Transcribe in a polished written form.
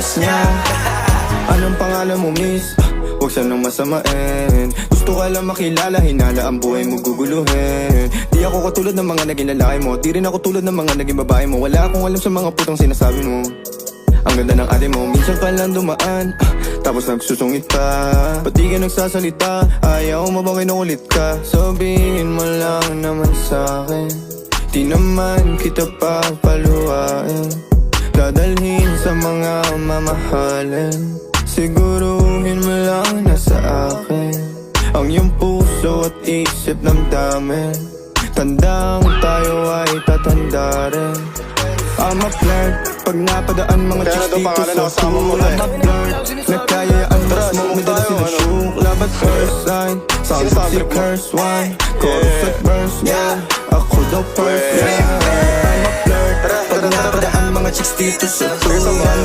first niya. Anong pangalan mo, miss? Huwag sanang masamain. Gusto ka lang makilala, hinala ang buhay mo guguluhin. Di ako katulad ng mga naging lalaki mo, di rin ako tulad ng mga naging babae mo. Wala akong alam sa mga putong sinasabi mo. Ang ganda ng ate mo, minsan ka lang dumaan, tapos nagsusungit pa. Ba't di ka nagsasalita? Ayaw mo bang kinukulit ka? Sabihin mo lang naman sa'kin, di naman kita papaluhain. Dadalhin sa mga mamahalin, siguruhin mo lang na sa akin ang iyong puso at isip damdamin. Tandang tayo ay tatanda rin. I'm a flirt, pag napadaan mga chicks dito sa pool. I'm a flirt, nagkayaan na smoke, may dala sila shook. Love at first sight, sound si curse one, chorus at verse, yeah, ako daw first, yeah. I'm a flirt, pag napadaan mga chicks dito sa pool.